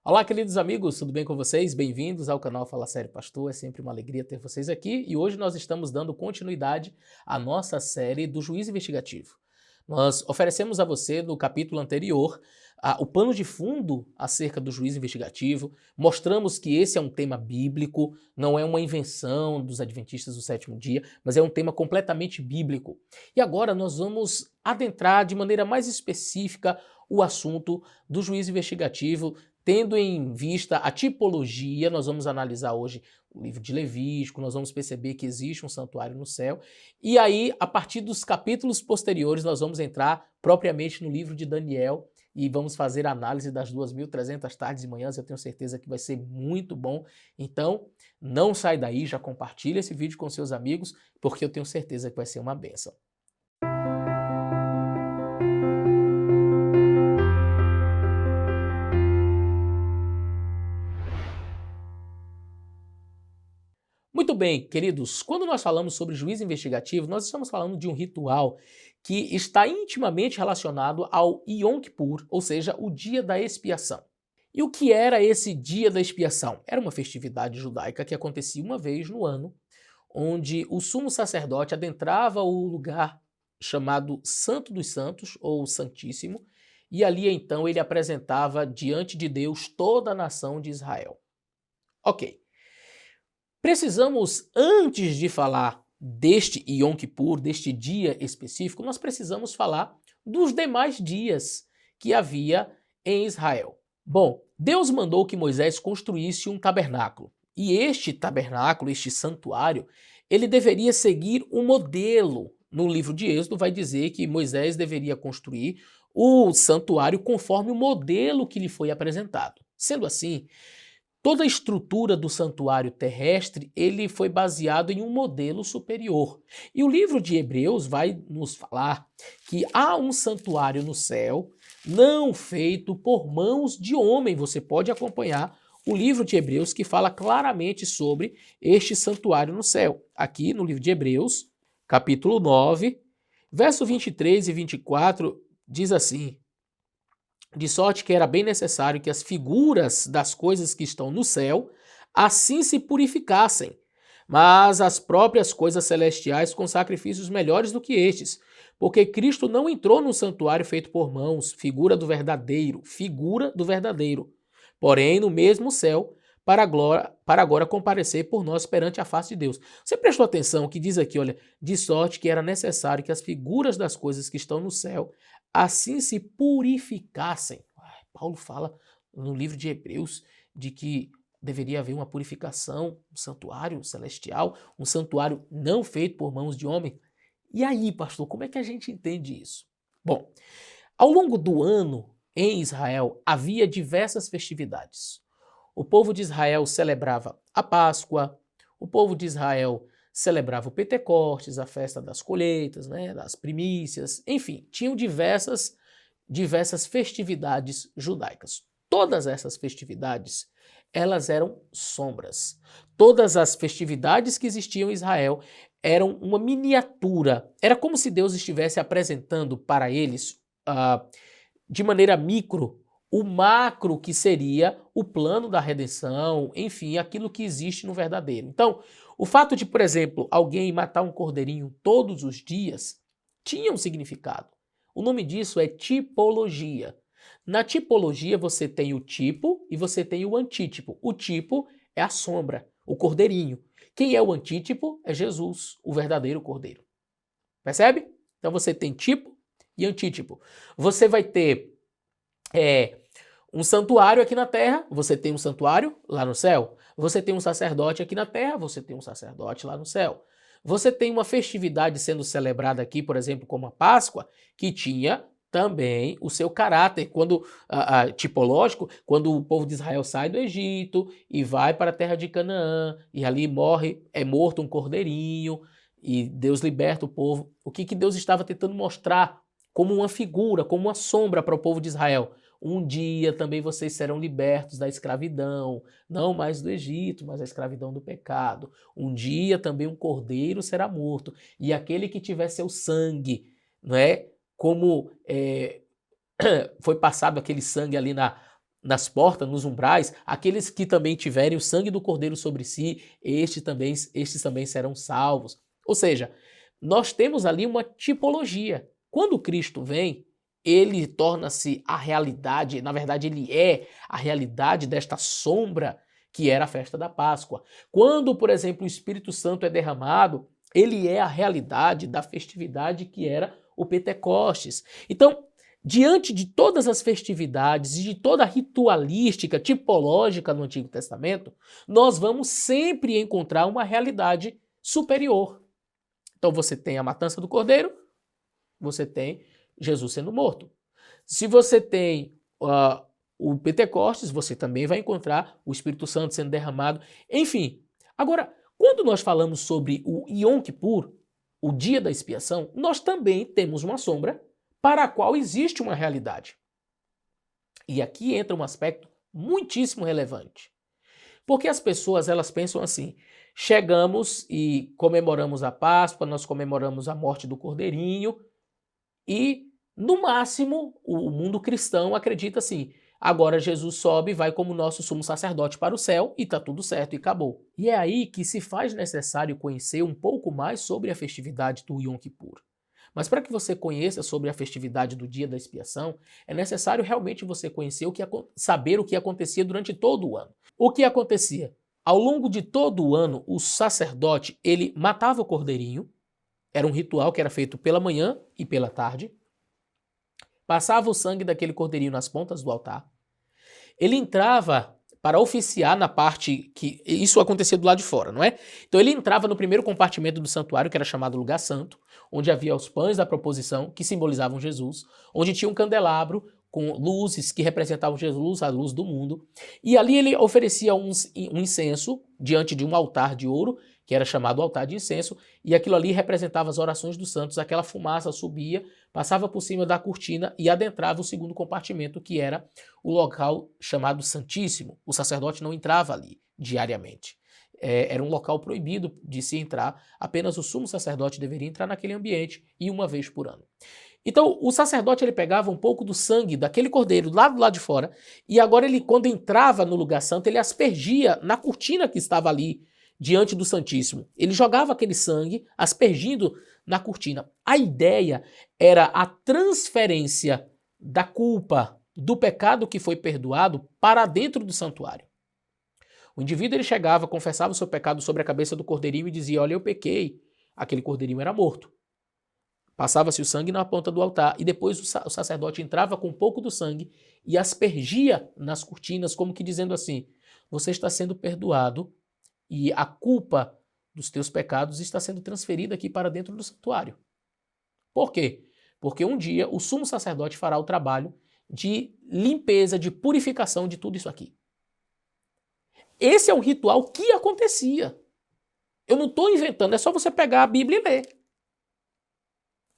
Olá, queridos amigos, tudo bem com vocês? Bem-vindos ao canal Fala Sério Pastor, é sempre uma alegria ter vocês aqui e hoje nós estamos dando continuidade à nossa série do Juiz Investigativo. Nós oferecemos a você, no capítulo anterior, o pano de fundo acerca do juiz investigativo, mostramos que esse é um tema bíblico, não é uma invenção dos adventistas do sétimo dia, mas é um tema completamente bíblico. E agora nós vamos adentrar de maneira mais específica o assunto do juiz investigativo, tendo em vista a tipologia. Nós vamos analisar hoje o livro de Levítico, nós vamos perceber que existe um santuário no céu, e aí, a partir dos capítulos posteriores, nós vamos entrar propriamente no livro de Daniel e vamos fazer a análise das 2.300 tardes e manhãs. Eu tenho certeza que vai ser muito bom. Então, não sai daí, já compartilha esse vídeo com seus amigos, porque eu tenho certeza que vai ser uma bênção. Muito bem, queridos, quando nós falamos sobre juízo investigativo, nós estamos falando de um ritual que está intimamente relacionado ao Yom Kippur, ou seja, o dia da expiação. E o que era esse dia da expiação? Era uma festividade judaica que acontecia uma vez no ano, onde o sumo sacerdote adentrava o lugar chamado Santo dos Santos, ou Santíssimo, e ali então ele apresentava diante de Deus toda a nação de Israel. Ok. Precisamos, antes de falar deste Yom Kippur, deste dia específico, nós precisamos falar dos demais dias que havia em Israel. Bom, Deus mandou que Moisés construísse um tabernáculo. E este tabernáculo, este santuário, ele deveria seguir um modelo. No livro de Êxodo vai dizer que Moisés deveria construir o santuário conforme o modelo que lhe foi apresentado. Sendo assim, toda a estrutura do santuário terrestre, ele foi baseado em um modelo superior. E o livro de Hebreus vai nos falar que há um santuário no céu, não feito por mãos de homem. Você pode acompanhar o livro de Hebreus que fala claramente sobre este santuário no céu. Aqui no livro de Hebreus, capítulo 9, verso 23 e 24, diz assim: de sorte que era bem necessário que as figuras das coisas que estão no céu assim se purificassem, mas as próprias coisas celestiais com sacrifícios melhores do que estes, porque Cristo não entrou no santuário feito por mãos, figura do verdadeiro, porém no mesmo céu, para agora comparecer por nós perante a face de Deus. Você prestou atenção que diz aqui, olha, de sorte que era necessário que as figuras das coisas que estão no céu assim se purificassem. Paulo fala no livro de Hebreus de que deveria haver uma purificação, um santuário celestial, um santuário não feito por mãos de homem. E aí, pastor, como é que a gente entende isso? Bom, ao longo do ano, em Israel, havia diversas festividades. O povo de Israel celebrava a Páscoa, o povo de Israel celebrava o Pentecostes, a festa das colheitas, né, das primícias, enfim, tinham diversas festividades judaicas. Todas essas festividades, elas eram sombras. Todas as festividades que existiam em Israel eram uma miniatura. Era como se Deus estivesse apresentando para eles, de maneira micro, o macro que seria o plano da redenção, enfim, aquilo que existe no verdadeiro. Então, o fato de, por exemplo, alguém matar um cordeirinho todos os dias tinha um significado. O nome disso é tipologia. Na tipologia você tem o tipo e você tem o antítipo. O tipo é a sombra, o cordeirinho. Quem é o antítipo é Jesus, o verdadeiro cordeiro. Percebe? Então você tem tipo e antítipo. Você vai ter um santuário aqui na terra, você tem um santuário lá no céu. Você tem um sacerdote aqui na terra, você tem um sacerdote lá no céu. Você tem uma festividade sendo celebrada aqui, por exemplo, como a Páscoa, que tinha também o seu caráter tipológico, quando o povo de Israel sai do Egito e vai para a terra de Canaã, e ali é morto um cordeirinho, e Deus liberta o povo. O que Deus estava tentando mostrar como uma figura, como uma sombra para o povo de Israel? Um dia também vocês serão libertos da escravidão, não mais do Egito, mas da escravidão do pecado. Um dia também um cordeiro será morto, e aquele que tiver seu sangue, não é? Como foi passado aquele sangue ali nas portas, nos umbrais, aqueles que também tiverem o sangue do Cordeiro sobre si, estes também serão salvos. Ou seja, nós temos ali uma tipologia. Quando Cristo vem, ele torna-se a realidade, na verdade ele é a realidade desta sombra que era a festa da Páscoa. Quando, por exemplo, o Espírito Santo é derramado, ele é a realidade da festividade que era o Pentecostes. Então, diante de todas as festividades e de toda a ritualística tipológica no Antigo Testamento, nós vamos sempre encontrar uma realidade superior. Então você tem a matança do Cordeiro, você tem Jesus sendo morto. Se você tem o Pentecostes, você também vai encontrar o Espírito Santo sendo derramado. Enfim, agora, quando nós falamos sobre o Yom Kippur, o dia da expiação, nós também temos uma sombra para a qual existe uma realidade. E aqui entra um aspecto muitíssimo relevante. Porque as pessoas, elas pensam assim, chegamos e comemoramos a Páscoa, nós comemoramos a morte do Cordeirinho e, no máximo, o mundo cristão acredita assim, agora Jesus sobe e vai como nosso sumo sacerdote para o céu e está tudo certo e acabou. E é aí que se faz necessário conhecer um pouco mais sobre a festividade do Yom Kippur. Mas para que você conheça sobre a festividade do dia da expiação, é necessário realmente você conhecer saber o que acontecia durante todo o ano. O que acontecia? Ao longo de todo o ano, o sacerdote, ele matava o cordeirinho, era um ritual que era feito pela manhã e pela tarde, passava o sangue daquele cordeirinho nas pontas do altar, ele entrava para oficiar na parte que isso acontecia do lado de fora, não é? Então ele entrava no primeiro compartimento do santuário, que era chamado lugar santo, onde havia os pães da proposição, que simbolizavam Jesus, onde tinha um candelabro com luzes que representavam Jesus, a luz do mundo, e ali ele oferecia um incenso diante de um altar de ouro, que era chamado altar de incenso, e aquilo ali representava as orações dos santos, aquela fumaça subia, passava por cima da cortina e adentrava o segundo compartimento, que era o local chamado Santíssimo. O sacerdote não entrava ali diariamente. Era um local proibido de se entrar, apenas o sumo sacerdote deveria entrar naquele ambiente e uma vez por ano. Então, o sacerdote ele pegava um pouco do sangue daquele cordeiro lá do lado de fora e agora ele, quando entrava no lugar santo, ele aspergia na cortina que estava ali diante do Santíssimo. Ele jogava aquele sangue aspergindo na cortina. A ideia era a transferência da culpa, do pecado que foi perdoado para dentro do santuário. O indivíduo ele chegava, confessava o seu pecado sobre a cabeça do cordeirinho e dizia, olha, eu pequei. Aquele cordeirinho era morto. Passava-se o sangue na ponta do altar e depois o sacerdote entrava com um pouco do sangue e aspergia nas cortinas, como que dizendo assim, você está sendo perdoado e a culpa dos teus pecados está sendo transferida aqui para dentro do santuário. Por quê? Porque um dia o sumo sacerdote fará o trabalho de limpeza, de purificação de tudo isso aqui. Esse é um ritual que acontecia. Eu não estou inventando, é só você pegar a Bíblia e ler.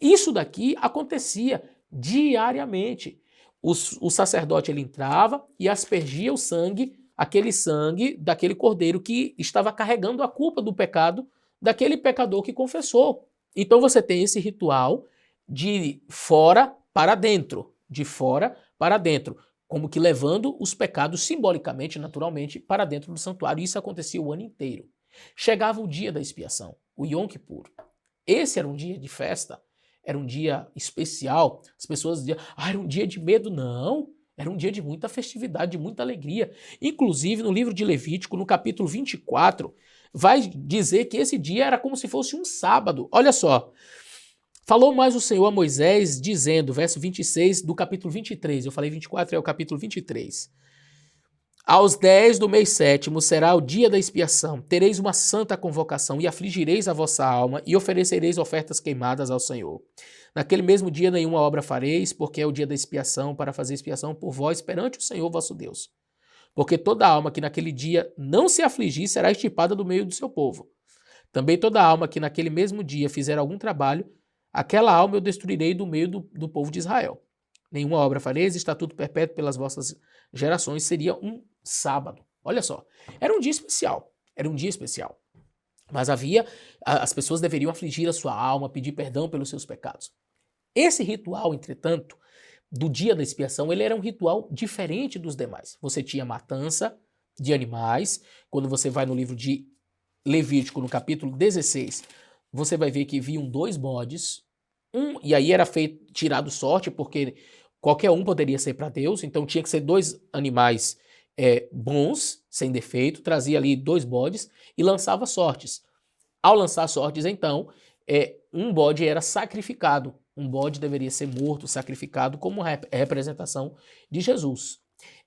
Isso daqui acontecia diariamente. O sacerdote ele entrava e aspergia o sangue, aquele sangue daquele cordeiro que estava carregando a culpa do pecado daquele pecador que confessou. Então você tem esse ritual de fora para dentro, de fora para dentro, como que levando os pecados simbolicamente, naturalmente, para dentro do santuário. Isso acontecia o ano inteiro. Chegava o dia da expiação, o Yom Kippur. Esse era um dia de festa, era um dia especial. As pessoas diziam, era um dia de medo. Não, era um dia de muita festividade, de muita alegria. Inclusive, no livro de Levítico, no capítulo 24, vai dizer que esse dia era como se fosse um sábado. Olha só. Falou mais o Senhor a Moisés, dizendo, verso 26 do capítulo 23, eu falei 24, é o capítulo 23. Aos 10 do mês 7º será o dia da expiação, tereis uma santa convocação e afligireis a vossa alma e oferecereis ofertas queimadas ao Senhor. Naquele mesmo dia nenhuma obra fareis, porque é o dia da expiação, para fazer expiação por vós perante o Senhor vosso Deus. Porque toda alma que naquele dia não se afligir será extirpada do meio do seu povo. Também toda alma que naquele mesmo dia fizer algum trabalho, aquela alma eu destruirei do meio do povo de Israel. Nenhuma obra fareis, estatuto perpétuo pelas vossas gerações, seria um sábado. Olha só, era um dia especial, Mas as pessoas deveriam afligir a sua alma, pedir perdão pelos seus pecados. Esse ritual, entretanto, do dia da expiação, ele era um ritual diferente dos demais. Você tinha matança de animais. Quando você vai no livro de Levítico, no capítulo 16, você vai ver que viam 2 bodes, e aí era feito, tirado sorte, porque qualquer um poderia ser para Deus, então tinha que ser 2 animais bons, sem defeito, trazia ali 2 bodes e lançava sortes. Ao lançar sortes, então, um bode era sacrificado. Um bode deveria ser morto, sacrificado, como representação de Jesus.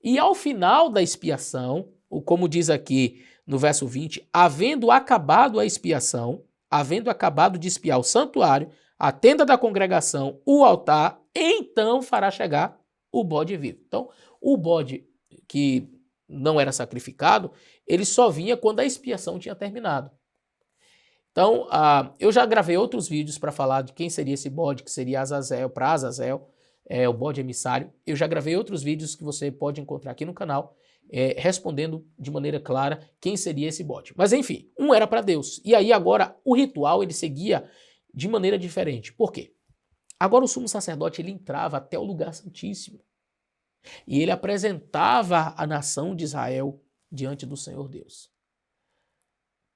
E ao final da expiação, como diz aqui no verso 20, havendo acabado a expiação, havendo acabado de expiar o santuário, a tenda da congregação, o altar, então fará chegar o bode vivo. Então, o bode que não era sacrificado, ele só vinha quando a expiação tinha terminado. Então, eu já gravei outros vídeos para falar de quem seria esse bode, que seria Azazel, para Azazel, o bode emissário. Eu já gravei outros vídeos que você pode encontrar aqui no canal, respondendo de maneira clara quem seria esse bode. Mas enfim, um era para Deus. E aí agora o ritual ele seguia de maneira diferente. Por quê? Agora o sumo sacerdote ele entrava até o lugar santíssimo e ele apresentava a nação de Israel diante do Senhor Deus.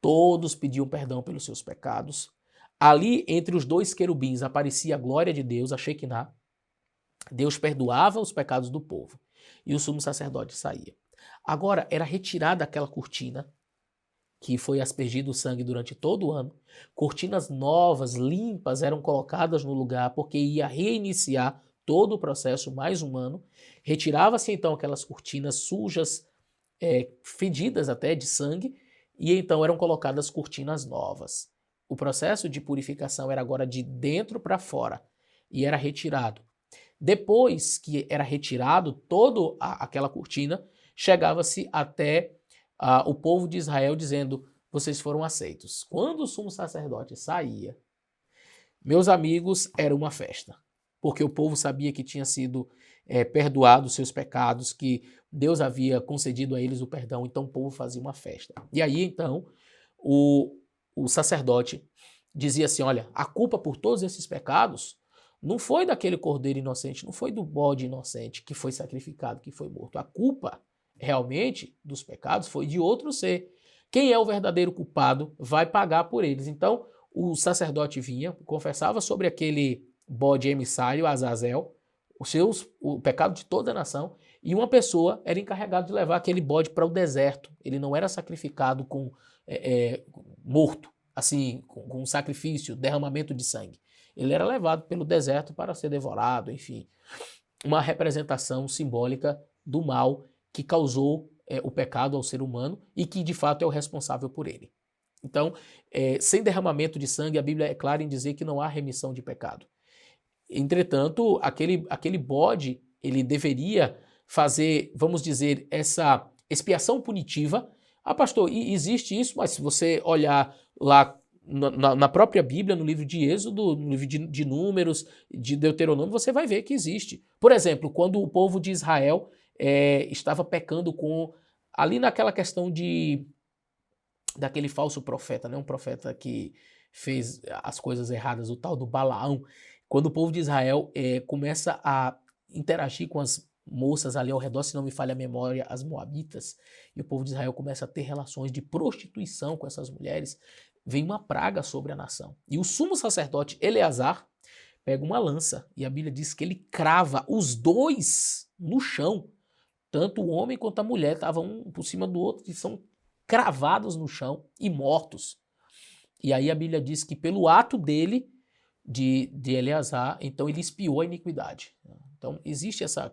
Todos pediam perdão pelos seus pecados. Ali, entre os 2 querubins, aparecia a glória de Deus, a Shekinah. Deus perdoava os pecados do povo. E o sumo sacerdote saía. Agora, era retirada aquela cortina, que foi aspergido o sangue durante todo o ano. Cortinas novas, limpas, eram colocadas no lugar, porque ia reiniciar todo o processo mais um ano. Retirava-se, então, aquelas cortinas sujas, fedidas até de sangue, e então eram colocadas cortinas novas. O processo de purificação era agora de dentro para fora e era retirado. Depois que era retirado toda aquela cortina, chegava-se até o povo de Israel dizendo, vocês foram aceitos. Quando o sumo sacerdote saía, meus amigos, era uma festa, porque o povo sabia que tinha sido perdoado os seus pecados, que Deus havia concedido a eles o perdão, então o povo fazia uma festa. E aí, então, o sacerdote dizia assim, olha, a culpa por todos esses pecados não foi daquele cordeiro inocente, não foi do bode inocente que foi sacrificado, que foi morto. A culpa, realmente, dos pecados foi de outro ser. Quem é o verdadeiro culpado vai pagar por eles. Então, o sacerdote vinha, confessava sobre aquele bode emissário, Azazel, o pecado de toda a nação, e uma pessoa era encarregada de levar aquele bode para o deserto. Ele não era sacrificado morto, assim, com sacrifício, derramamento de sangue. Ele era levado pelo deserto para ser devorado, enfim. Uma representação simbólica do mal que causou o pecado ao ser humano e que, de fato, é o responsável por ele. Então, sem derramamento de sangue, a Bíblia é clara em dizer que não há remissão de pecado. Entretanto, aquele bode, ele deveria fazer, vamos dizer, essa expiação punitiva. Pastor, existe isso, mas se você olhar lá na própria Bíblia, no livro de Êxodo, no livro de Números, de Deuteronômio, você vai ver que existe. Por exemplo, quando o povo de Israel estava pecando ali naquela questão daquele falso profeta, né? Um profeta que fez as coisas erradas, o tal do Balaão. Quando o povo de Israel começa a interagir com as moças ali ao redor, se não me falha a memória, as moabitas, e o povo de Israel começa a ter relações de prostituição com essas mulheres, vem uma praga sobre a nação. E o sumo sacerdote Eleazar pega uma lança, e a Bíblia diz que ele crava os 2 no chão. Tanto o homem quanto a mulher estavam um por cima do outro, e são cravados no chão e mortos. E aí a Bíblia diz que pelo ato dele, de Eleazar, então ele expiou a iniquidade. Então existe essa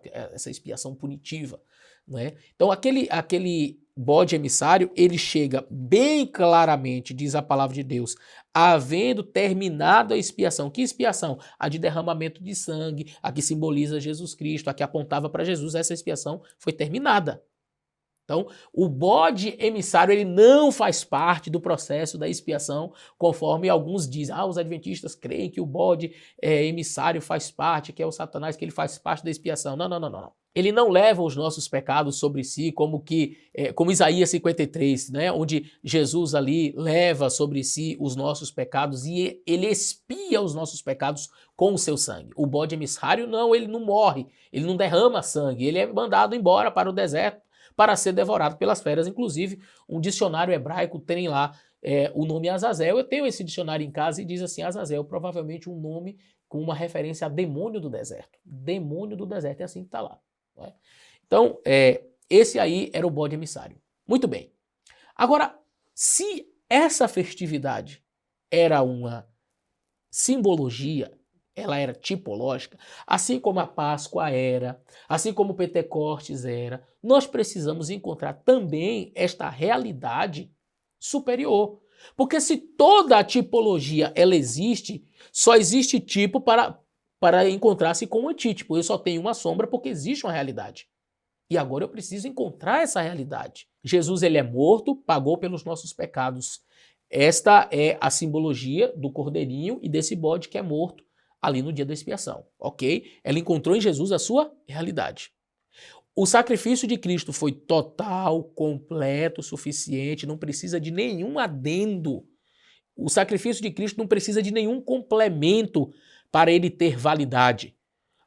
expiação punitiva, né? Então aquele bode emissário, ele chega bem claramente, diz a palavra de Deus, havendo terminado a expiação. Que expiação? A de derramamento de sangue, a que simboliza Jesus Cristo, a que apontava para Jesus. Essa expiação foi terminada. Então, o bode emissário ele não faz parte do processo da expiação, conforme alguns dizem. Os adventistas creem que o bode emissário faz parte, que é o Satanás, que ele faz parte da expiação. Não, não, não, não. Ele não leva os nossos pecados sobre si, como Isaías 53, né, onde Jesus ali leva sobre si os nossos pecados e ele expia os nossos pecados com o seu sangue. O bode emissário não, ele não morre, ele não derrama sangue, ele é mandado embora para o deserto para ser devorado pelas feras. Inclusive, um dicionário hebraico tem lá o nome Azazel. Eu tenho esse dicionário em casa e diz assim, Azazel, provavelmente um nome com uma referência a demônio do deserto. Demônio do deserto, é assim que está lá. Né? Então, esse aí era o bode emissário. Muito bem. Agora, se essa festividade era uma simbologia, ela era tipológica, assim como a Páscoa era, assim como o Pentecostes era, nós precisamos encontrar também esta realidade superior. Porque se toda a tipologia ela existe, só existe tipo para encontrar-se com um antítipo. Eu só tenho uma sombra porque existe uma realidade. E agora eu preciso encontrar essa realidade. Jesus ele é morto, pagou pelos nossos pecados. Esta é a simbologia do cordeirinho e desse bode que é morto ali no dia da expiação, ok? Ela encontrou em Jesus a sua realidade. O sacrifício de Cristo foi total, completo, suficiente, não precisa de nenhum adendo. O sacrifício de Cristo não precisa de nenhum complemento para ele ter validade.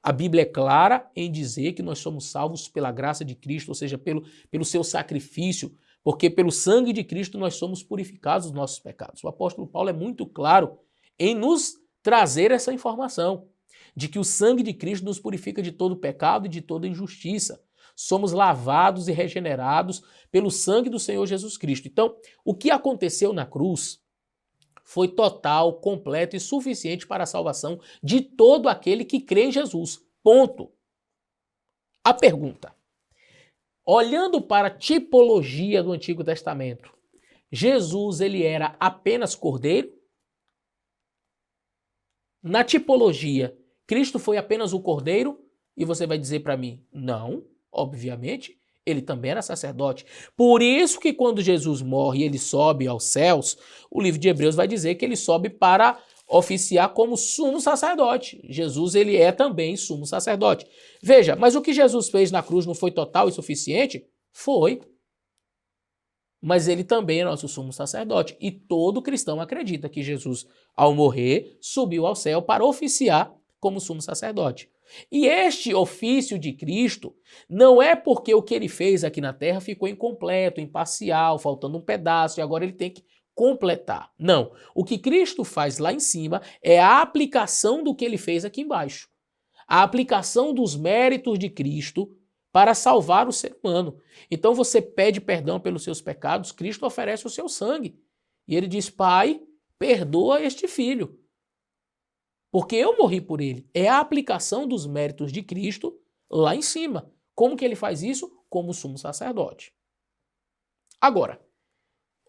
A Bíblia é clara em dizer que nós somos salvos pela graça de Cristo, ou seja, pelo seu sacrifício, porque pelo sangue de Cristo nós somos purificados dos nossos pecados. O apóstolo Paulo é muito claro em nos trazer essa informação de que o sangue de Cristo nos purifica de todo pecado e de toda injustiça. Somos lavados e regenerados pelo sangue do Senhor Jesus Cristo. Então, o que aconteceu na cruz foi total, completo e suficiente para a salvação de todo aquele que crê em Jesus. Ponto. A pergunta: olhando para a tipologia do Antigo Testamento, Jesus ele era apenas cordeiro? Na tipologia, Cristo foi apenas o cordeiro? E você vai dizer para mim, não, obviamente, ele também era sacerdote. Por isso que quando Jesus morre e ele sobe aos céus, o livro de Hebreus vai dizer que ele sobe para oficiar como sumo sacerdote. Jesus ele é também sumo sacerdote. Veja, mas o que Jesus fez na cruz não foi total e suficiente? Foi. Mas ele também é nosso sumo sacerdote. E todo cristão acredita que Jesus, ao morrer, subiu ao céu para oficiar como sumo sacerdote. E este ofício de Cristo não é porque o que ele fez aqui na terra ficou incompleto, imparcial, faltando um pedaço e agora ele tem que completar. Não. O que Cristo faz lá em cima é a aplicação do que ele fez aqui embaixo. A aplicação dos méritos de Cristo para salvar o ser humano. Então você pede perdão pelos seus pecados, Cristo oferece o seu sangue. E ele diz, Pai, perdoa este filho, porque eu morri por ele. É a aplicação dos méritos de Cristo lá em cima. Como que ele faz isso? Como sumo sacerdote. Agora,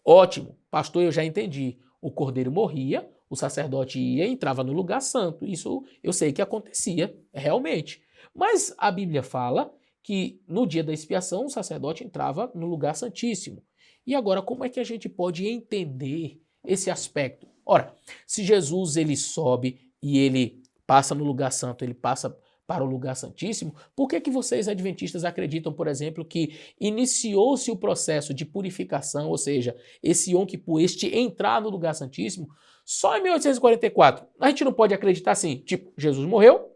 ótimo, pastor, eu já entendi. O cordeiro morria, o sacerdote ia e entrava no lugar santo. Isso eu sei que acontecia realmente. Mas a Bíblia fala que no dia da expiação o sacerdote entrava no lugar santíssimo. E agora, como é que a gente pode entender esse aspecto? Ora, se Jesus ele sobe e ele passa no lugar santo, ele passa para o lugar santíssimo, por que vocês adventistas acreditam, por exemplo, que iniciou-se o processo de purificação, ou seja, esse Yom Kippur, este entrar no lugar santíssimo, só em 1844? A gente não pode acreditar assim, tipo, Jesus morreu,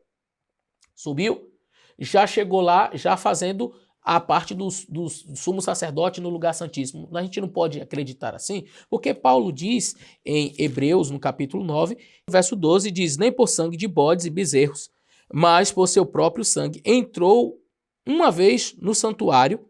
subiu, já chegou lá, já fazendo a parte do sumo sacerdote no lugar santíssimo. A gente não pode acreditar assim, porque Paulo diz em Hebreus, no capítulo 9, verso 12, diz, nem por sangue de bodes e bezerros, mas por seu próprio sangue entrou uma vez no santuário,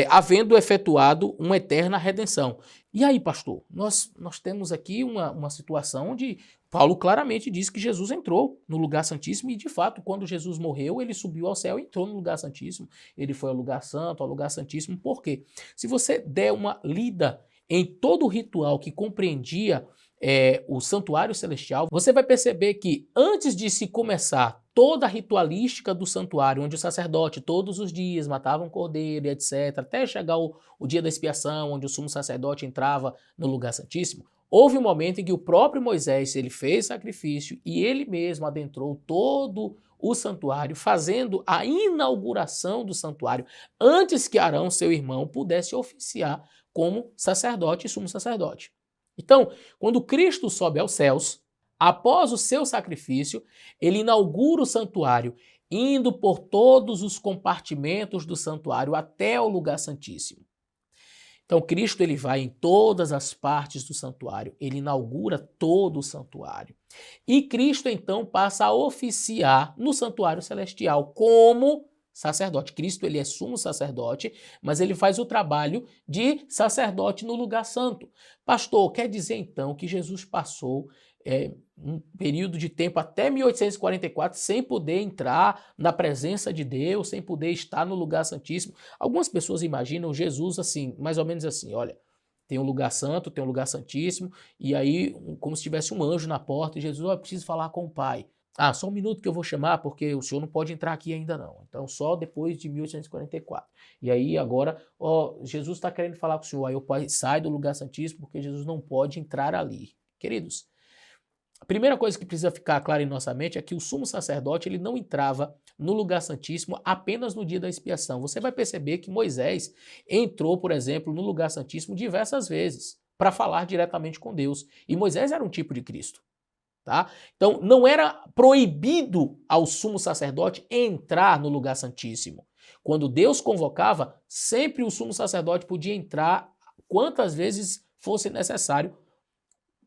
havendo efetuado uma eterna redenção. E aí, pastor, nós temos aqui uma situação onde Paulo claramente diz que Jesus entrou no lugar santíssimo e, de fato, quando Jesus morreu, ele subiu ao céu e entrou no lugar santíssimo. Ele foi ao lugar santo, ao lugar santíssimo. Por quê? Se você der uma lida em todo o ritual que compreendia o santuário celestial, você vai perceber que antes de se começar toda a ritualística do santuário, onde o sacerdote todos os dias matava um cordeiro e etc., até chegar o dia da expiação, onde o sumo sacerdote entrava no lugar santíssimo, houve um momento em que o próprio Moisés, ele fez sacrifício e ele mesmo adentrou todo o santuário, fazendo a inauguração do santuário, antes que Arão, seu irmão, pudesse oficiar como sacerdote e sumo sacerdote. Então, quando Cristo sobe aos céus, após o seu sacrifício, ele inaugura o santuário, indo por todos os compartimentos do santuário até o lugar santíssimo. Então, Cristo ele vai em todas as partes do santuário, ele inaugura todo o santuário. E Cristo então passa a oficiar no santuário celestial como sacerdote. Cristo ele é sumo sacerdote, mas ele faz o trabalho de sacerdote no lugar santo. Pastor, quer dizer então que Jesus passou um período de tempo até 1844 sem poder entrar na presença de Deus, sem poder estar no lugar santíssimo? Algumas pessoas imaginam Jesus assim, mais ou menos assim, olha, tem um lugar santo, tem um lugar santíssimo, e aí como se tivesse um anjo na porta e Jesus, eu preciso falar com o Pai. Ah, só um minuto que eu vou chamar, porque o senhor não pode entrar aqui ainda não. Então, só depois de 1844. E aí, agora, Jesus está querendo falar com o senhor. Aí o Pai sai do lugar santíssimo, porque Jesus não pode entrar ali. Queridos, a primeira coisa que precisa ficar clara em nossa mente é que o sumo sacerdote ele não entrava no lugar santíssimo apenas no dia da expiação. Você vai perceber que Moisés entrou, por exemplo, no lugar santíssimo diversas vezes para falar diretamente com Deus. E Moisés era um tipo de Cristo. Tá? Então, não era proibido ao sumo sacerdote entrar no lugar santíssimo. Quando Deus convocava, sempre o sumo sacerdote podia entrar quantas vezes fosse necessário,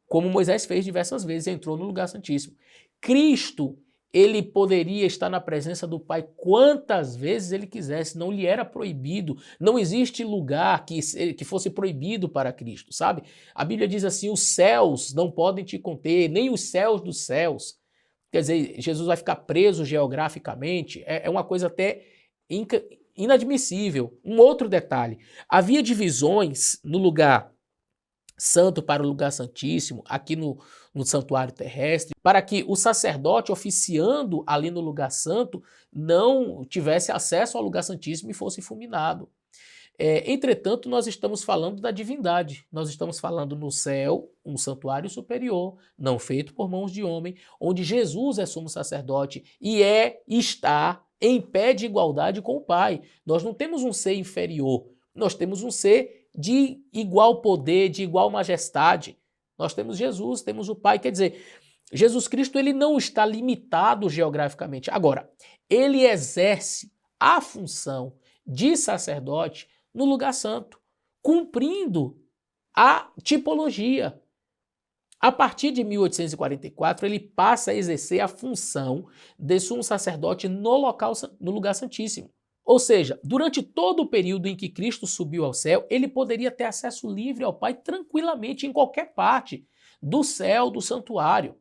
como Moisés fez diversas vezes, entrou no lugar santíssimo. Cristo, ele poderia estar na presença do Pai quantas vezes ele quisesse, não lhe era proibido, não existe lugar que fosse proibido para Cristo, sabe? A Bíblia diz assim, os céus não podem te conter, nem os céus dos céus. Quer dizer, Jesus vai ficar preso geograficamente, é uma coisa até inadmissível. Um outro detalhe, havia divisões no lugar santo para o lugar santíssimo, aqui no santuário terrestre, para que o sacerdote oficiando ali no lugar santo não tivesse acesso ao lugar santíssimo e fosse fulminado. Entretanto, nós estamos falando da divindade, nós estamos falando no céu, um santuário superior, não feito por mãos de homem, onde Jesus é sumo sacerdote e está em pé de igualdade com o Pai. Nós não temos um ser inferior, nós temos um ser de igual poder, de igual majestade. Nós temos Jesus, temos o Pai, quer dizer, Jesus Cristo ele não está limitado geograficamente. Agora, ele exerce a função de sacerdote no lugar santo, cumprindo a tipologia. A partir de 1844, ele passa a exercer a função de sumo sacerdote no lugar santíssimo. Ou seja, durante todo o período em que Cristo subiu ao céu, ele poderia ter acesso livre ao Pai tranquilamente em qualquer parte do céu, do santuário.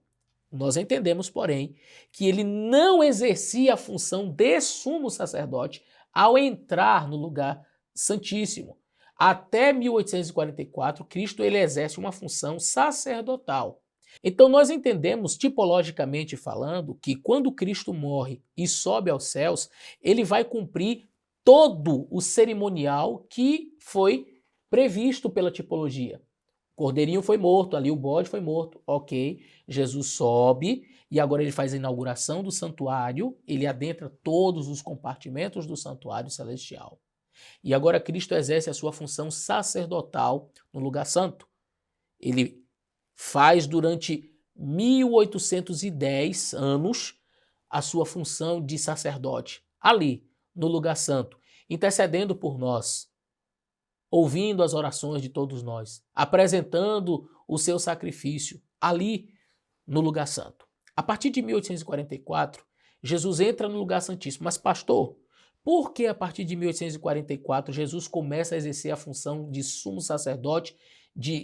Nós entendemos, porém, que ele não exercia a função de sumo sacerdote ao entrar no lugar santíssimo. Até 1844, Cristo ele exerce uma função sacerdotal. Então nós entendemos, tipologicamente falando, que quando Cristo morre e sobe aos céus, ele vai cumprir todo o cerimonial que foi previsto pela tipologia. O cordeirinho foi morto, ali o bode foi morto, ok. Jesus sobe e agora ele faz a inauguração do santuário, ele adentra todos os compartimentos do santuário celestial. E agora Cristo exerce a sua função sacerdotal no lugar santo. Ele faz durante 1810 anos a sua função de sacerdote, ali, no lugar santo, intercedendo por nós, ouvindo as orações de todos nós, apresentando o seu sacrifício, ali, no lugar santo. A partir de 1844, Jesus entra no lugar santíssimo. Mas, pastor, por que a partir de 1844 Jesus começa a exercer a função de sumo sacerdote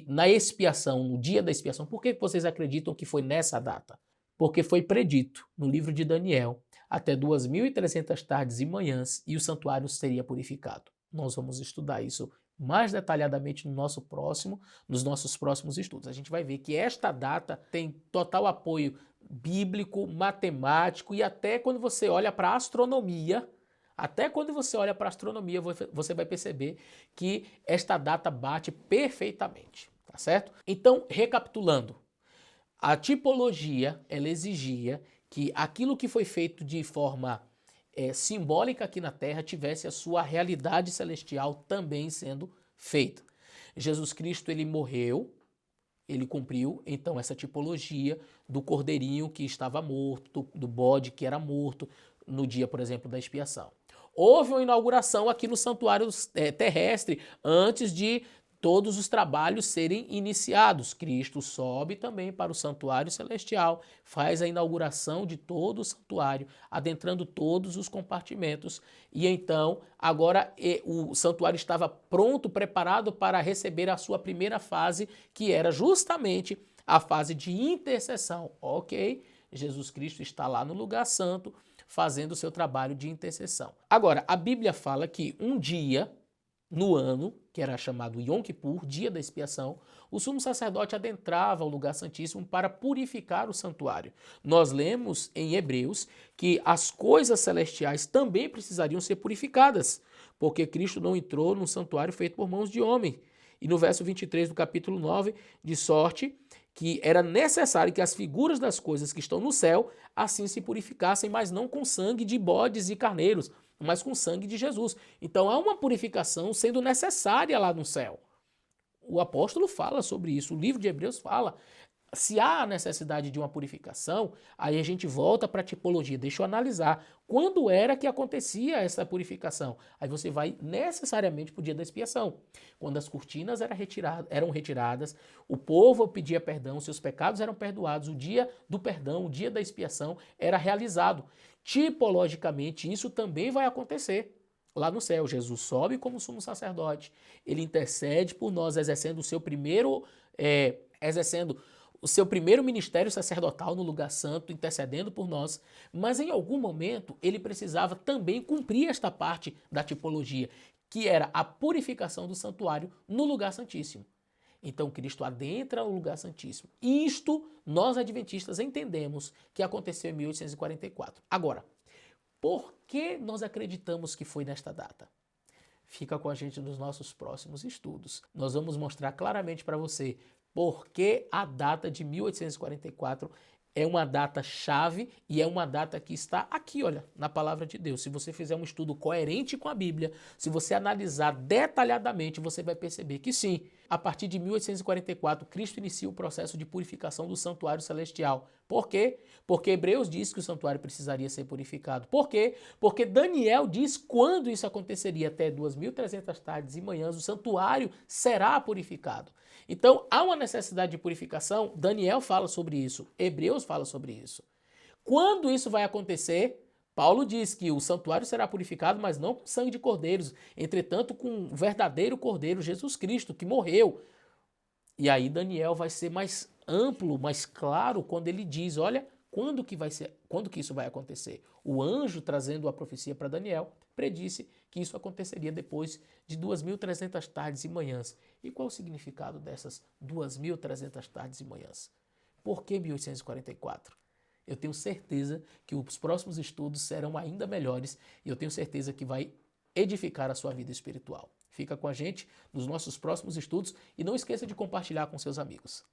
na expiação, no dia da expiação? Por que vocês acreditam que foi nessa data? Porque foi predito no livro de Daniel, até 2.300 tardes e manhãs, e o santuário seria purificado. Nós vamos estudar isso mais detalhadamente nos nossos próximos estudos. A gente vai ver que esta data tem total apoio bíblico, matemático e até quando você olha para a astronomia, você vai perceber que esta data bate perfeitamente, tá certo? Então, recapitulando, a tipologia, ela exigia que aquilo que foi feito de forma simbólica aqui na Terra tivesse a sua realidade celestial também sendo feita. Jesus Cristo, ele morreu, ele cumpriu, então, essa tipologia do cordeirinho que estava morto, do bode que era morto no dia, por exemplo, da expiação. Houve uma inauguração aqui no santuário terrestre antes de todos os trabalhos serem iniciados. Cristo sobe também para o santuário celestial, faz a inauguração de todo o santuário, adentrando todos os compartimentos. E então, agora o santuário estava pronto, preparado para receber a sua primeira fase, que era justamente a fase de intercessão. Ok, Jesus Cristo está lá no lugar santo, fazendo o seu trabalho de intercessão. Agora, a Bíblia fala que um dia no ano, que era chamado Yom Kippur, dia da expiação, o sumo sacerdote adentrava o lugar santíssimo para purificar o santuário. Nós lemos em Hebreus que as coisas celestiais também precisariam ser purificadas, porque Cristo não entrou num santuário feito por mãos de homem. E no verso 23 do capítulo 9, de sorte que era necessário que as figuras das coisas que estão no céu assim se purificassem, mas não com sangue de bodes e carneiros, mas com sangue de Jesus. Então há uma purificação sendo necessária lá no céu. O apóstolo fala sobre isso, o livro de Hebreus fala. Se há a necessidade de uma purificação, aí a gente volta para a tipologia. Deixa eu analisar quando era que acontecia essa purificação. Aí você vai necessariamente para o dia da expiação, quando as cortinas eram retiradas, o povo pedia perdão, seus pecados eram perdoados, o dia do perdão, o dia da expiação era realizado. Tipologicamente, isso também vai acontecer lá no céu. Jesus sobe como sumo sacerdote, ele intercede por nós, exercendo o seu primeiro ministério sacerdotal no lugar santo, intercedendo por nós, mas em algum momento ele precisava também cumprir esta parte da tipologia, que era a purificação do santuário no lugar santíssimo. Então Cristo adentra o lugar santíssimo. Isto nós adventistas entendemos que aconteceu em 1844. Agora, por que nós acreditamos que foi nesta data? Fica com a gente nos nossos próximos estudos. Nós vamos mostrar claramente para você por que a data de 1844 é uma data chave e é uma data que está aqui, olha, na palavra de Deus. Se você fizer um estudo coerente com a Bíblia, se você analisar detalhadamente, você vai perceber que sim, a partir de 1844, Cristo inicia o processo de purificação do santuário celestial. Por quê? Porque Hebreus diz que o santuário precisaria ser purificado. Por quê? Porque Daniel diz quando isso aconteceria, até 2.300 tardes e manhãs, o santuário será purificado. Então, há uma necessidade de purificação, Daniel fala sobre isso, Hebreus fala sobre isso. Quando isso vai acontecer, Paulo diz que o santuário será purificado, mas não com sangue de cordeiros, entretanto com o verdadeiro cordeiro, Jesus Cristo, que morreu. E aí Daniel vai ser mais amplo, mais claro, quando ele diz, olha, quando que isso vai acontecer? O anjo, trazendo a profecia para Daniel, predisse que isso aconteceria depois de 2.300 tardes e manhãs. E qual o significado dessas 2.300 tardes e manhãs? Por que 1844? Eu tenho certeza que os próximos estudos serão ainda melhores e eu tenho certeza que vai edificar a sua vida espiritual. Fica com a gente nos nossos próximos estudos e não esqueça de compartilhar com seus amigos.